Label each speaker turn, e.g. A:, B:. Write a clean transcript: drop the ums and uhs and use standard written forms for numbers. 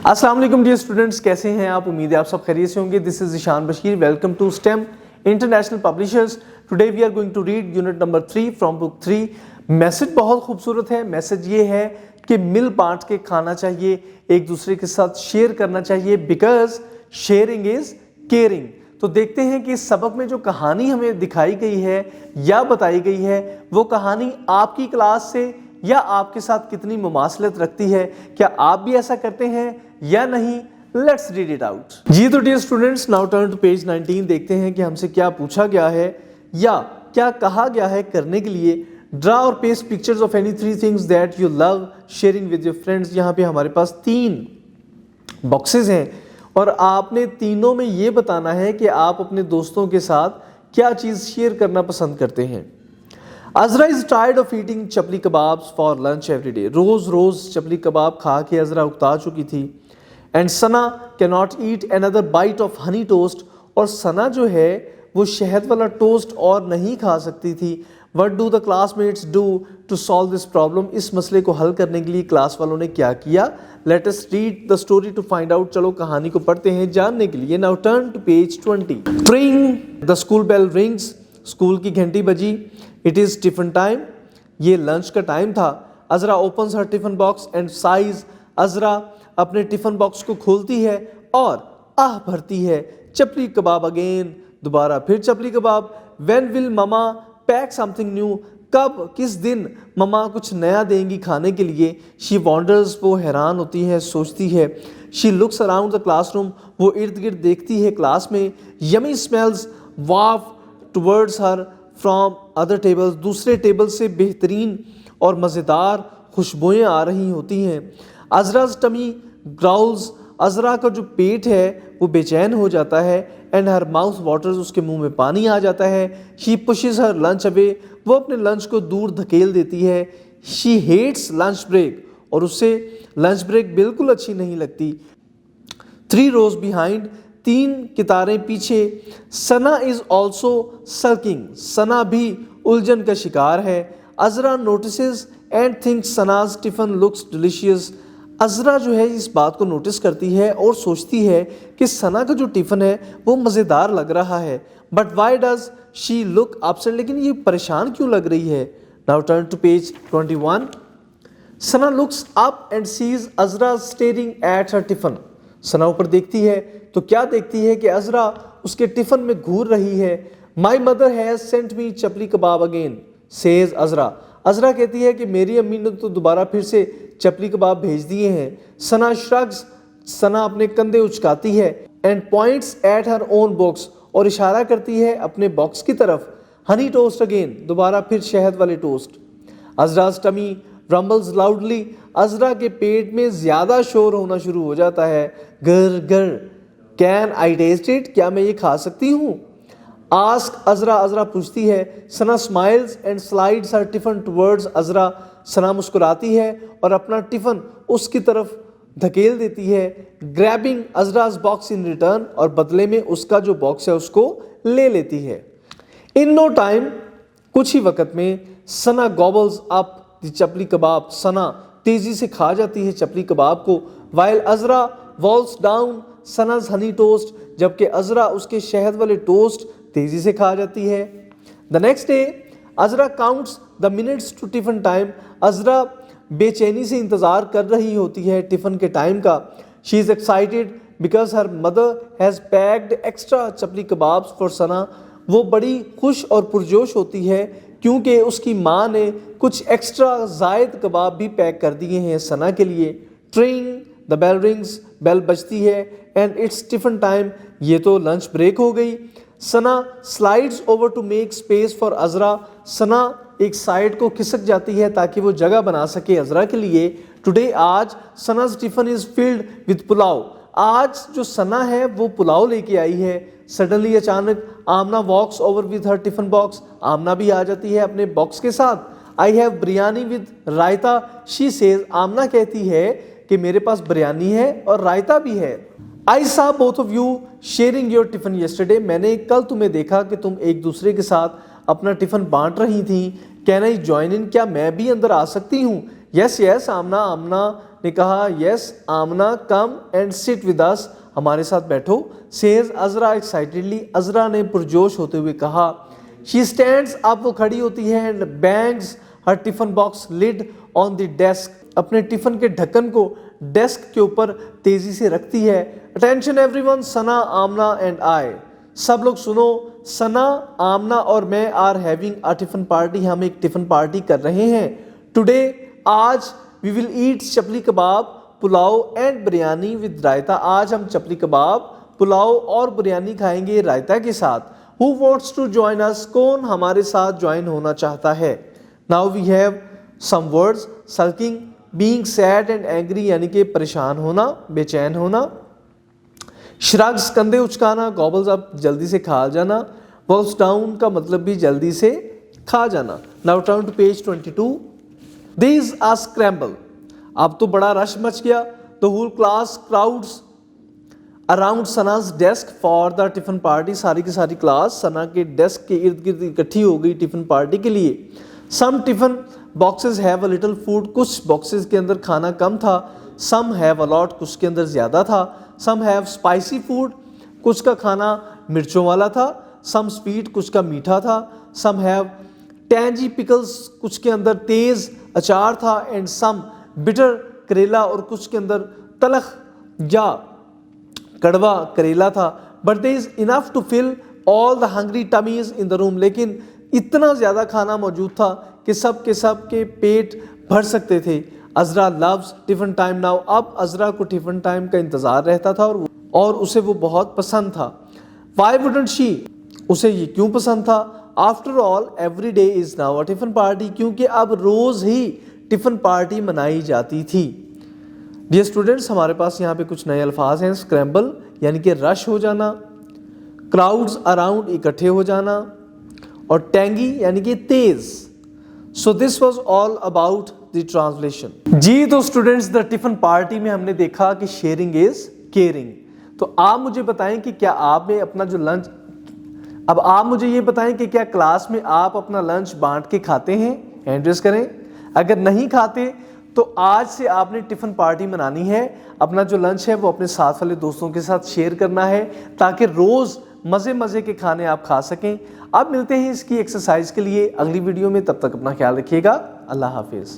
A: अस्सलाम वालेकुम dear students, कैसे हैं आप? उम्मीद है आप सब खैरियत से होंगे। This is Ishaan Bashir. Welcome to STEM International Publishers. Today we are going to read unit number 3 from book 3। Message बहुत खूबसूरत है। मैसेज ये है कि मिल बांट के खाना चाहिए, एक दूसरे के साथ शेयर करना चाहिए, बिकॉज शेयरिंग इज केयरिंग। तो देखते हैं कि इस सबक में जो कहानी हमें दिखाई गई है या बताई गई है वो कहानी आपकी क्लास से या आपके साथ कितनी मुमासलत रखती है। क्या आप भी ऐसा करते हैं या नहीं? Let's read it out. जी तो dear students, now turn to page 19। देखते हैं कि हमसे क्या पूछा गया है या क्या कहा गया है करने के लिए। ड्रा और paste pictures of any 3 things that you love sharing with your friends. यहाँ पे हमारे पास 3 बॉक्सेस हैं और आपने तीनों में ये बताना है कि आप अपने दोस्तों के साथ क्या चीज़ शेयर करना पसंद करते हैं। Azra is tired of eating chapli kebabs for lunch every day. रोज रोज चपली कबाब खा के अजरा उकता चुकी थी। And Sana can not eat another bite of honey toast. और सना जो है वो शहद वाला टोस्ट और नहीं खा सकती थी। What do the classmates do to solve this problem. इस मसले को हल करने के लिए क्लास वालों ने क्या किया? Let us read the story to find out. चलो कहानी को पढ़ते हैं जानने के लिए। Now turn to page 20। ट्रिंग the school bell rings. School की घंटी बजी। It is tiffin time. ये लंच का टाइम था। Azra opens her tiffin box and sighs. Azra अपने टिफिन बॉक्स को खोलती है और आह भरती है। चपली कबाब अगेन। दोबारा फिर chapli kebab. When will mama pack something new. कब, किस दिन ममा कुछ नया देंगी खाने के लिए। She wonders. वो हैरान होती है, सोचती है। She looks around the classroom. वो इर्द गिर्द देखती है क्लास में। Yummy smells waft towards her from other tables. दूसरे टेबल से बेहतरीन और मज़ेदार खुशबुएं आ रही होती हैं। अजराज टमी ग्राउल्स। अजरा का जो पेट है वो बेचैन हो जाता है। And her mouth waters. उसके मुंह में पानी आ जाता है। She pushes her lunch away. वो अपने लंच को दूर धकेल देती है। She hates lunch break. और उससे लंच ब्रेक बिल्कुल अच्छी नहीं लगती। 3 rows बिहाइंड। 3 कितारें पीछे। Sana is also sulking. Sana भी उलझन का शिकार है। Azra notices and thinks Sana's tiffin looks delicious. Azra जो है इस बात को नोटिस करती है और सोचती है कि सना का जो टिफिन है वो मज़ेदार लग रहा है। But why does she look upset. लेकिन ये परेशान क्यों लग रही है? Now turn to page 21। Sana looks up and sees Azra staring at her tiffin. Sana ऊपर देखती है तो क्या देखती है कि अजरा उसके टिफिन में घूर रही है। My mother has sent me chapli kebab again says Azra. Azra कहती है कि मेरी अम्मी ने तो दोबारा फिर से चपली कबाब भेज दिए हैं। सना श्रग्स। सना अपने कंधे उचकाती है। And points at her own box. और इशारा करती है अपने बॉक्स की तरफ। Honey toast again. दोबारा फिर शहद वाले टोस्ट। Azra's tummy rumbles loudly. Azra के पेट में ज्यादा शोर होना शुरू हो जाता है। गर गर। Can I taste it. क्या मैं ये खा सकती हूँ? आस्क अजरा। अजरा पूछती है। Sana smiles and slides her tiffin towards Azra. Sana मुस्कुराती है और अपना टिफिन उसकी तरफ धकेल देती है। Grabbing Azra's box in return. और बदले में उसका जो बॉक्स है उसको ले लेती है। In no time. कुछ ही वक्त में Sana gobbles up the chapli kebab. Sana तेजी से खा जाती है चपली कबाब को। While Azra wolfs down Sana's honey toast. जबकि अजरा उसके शहद वाले टोस्ट तेजी से खा जाती है। The next day Azra counts the minutes to tiffin time. Azra बेचैनी से इंतजार कर रही होती है टिफिन के टाइम का। She is excited because her mother has packed extra chapli kebabs for Sana. वो बड़ी खुश और पुरजोश होती है क्योंकि उसकी माँ ने कुछ एक्स्ट्रा जायद कबाब भी पैक कर दिए हैं सना के लिए। ट्रिंग द बेल रिंग्स। बेल बजती है एंड इट्स टिफिन टाइम। ये तो लंच ब्रेक हो गई। Sana slides over to make space for Azra. Sana एक साइड को खिसक जाती है ताकि वो जगह बना सके अजरा के लिए। टुडे आज Sana's tiffin is filled with pulao. आज जो सना है वो पुलाव लेके आई है। सडनली अचानक Aamna walks over with her tiffin box. Aamna भी आ जाती है अपने बॉक्स के साथ। I have biryani with raita she says. Aamna कहती है कि मेरे पास बिरयानी है और रायता भी है। आई सा both of you sharing your tiffin yesterday. मैंने कल तुम्हें देखा कि तुम एक दूसरे के साथ अपना टिफिन बांट रही थी। Can I join in. क्या मैं भी अंदर आ सकती हूँ? यस यस आमना। आमना ने कहा yes Aamna come and sit with us, हमारे साथ बैठो। सेज अजरा एक्साइटेडली, अजरा ने पुरजोश होते हुए कहा। शी स्टैंड्स अप, वो खड़ी होती है, and bangs her tiffin box lid on the desk, अपने टिफिन के ढक्कन को डेस्क के ऊपर तेजी से रखती है। Attention everyone, Sana Aamna and I, सब लोग सुनो, सना आमना और मैं are having a tiffin party, हम एक टिफिन पार्टी कर रहे हैं। टुडे, आज, we will eat chapli kebab, pulao and biryani with raita, आज हम चपली कबाब, पुलाव और बिरयानी खाएंगे रायता के साथ। Who wants to join us, कौन हमारे साथ ज्वाइन होना चाहता है। Now we have some words, sulking, being sad and angry यानी कि परेशान होना, बेचैन होना। श्रग्स, कंधे उचकाना, गॉबल्स अप, जल्दी से खा जाना। वॉल्स डाउन का मतलब भी जल्दी से खा जाना। Now turn to page 22। This a scramble, अब तो बड़ा रश मच गया। The whole class crowds around Sana's desk for the tiffin party, सारी की सारी क्लास सना के डेस्क के इर्द गिर्द इकट्ठी हो गई टिफिन पार्टी के लिए। Some tiffin boxes have a little food, कुछ बॉक्सेस के अंदर खाना कम था। सम हैव अ लॉट, कुछ के अंदर ज़्यादा था। सम हैव स्पाइसी फूड, कुछ का खाना मिर्चों वाला था। सम स्वीट, कुछ का मीठा था। सम हैव टैंजी पिकल्स, कुछ के अंदर तेज़ अचार था। एंड सम बिटर, करेला, और कुछ के अंदर तलख या कड़वा करेला था। But there is enough to fill all the hungry tummies in the room, लेकिन इतना ज़्यादा खाना मौजूद था कि सब के पेट भर सकते थे। अजरा लव्स टिफिन टाइम नाउ, अब अजरा को टिफिन टाइम का इंतज़ार रहता था और उसे वो बहुत पसंद था। वाई वुडंट शी, उसे ये क्यों पसंद था। After all every day is now a tiffin party, क्योंकि अब रोज़ ही टिफिन पार्टी मनाई जाती थी। डियर स्टूडेंट्स, हमारे पास यहाँ पे कुछ नए अल्फाज हैं। स्क्रैम्बल यानी कि रश हो जाना, क्राउड्स अराउंड इकट्ठे हो जाना, और टैंगी यानी कि तेज। So this was all about the translation. जी तो स्टूडेंट्स, द टिफिन पार्टी में हमने देखा कि शेयरिंग इज केयरिंग। तो आप मुझे बताएं कि क्या आपने अपना जो लंच, अब आप मुझे ये बताएं कि क्या क्लास में आप अपना लंच बांट के खाते हैं। हैंड रेज करें। अगर नहीं खाते तो आज से आपने टिफिन पार्टी मनानी है। अपना जो लंच है वो अपने साथ वाले दोस्तों के साथ शेयर करना है ताकि रोज़ मज़े मज़े के खाने आप खा सकें। अब मिलते हैं इसकी एक्सरसाइज के लिए अगली वीडियो में, तब तक अपना ख्याल रखिएगा। अल्लाह हाफिज़।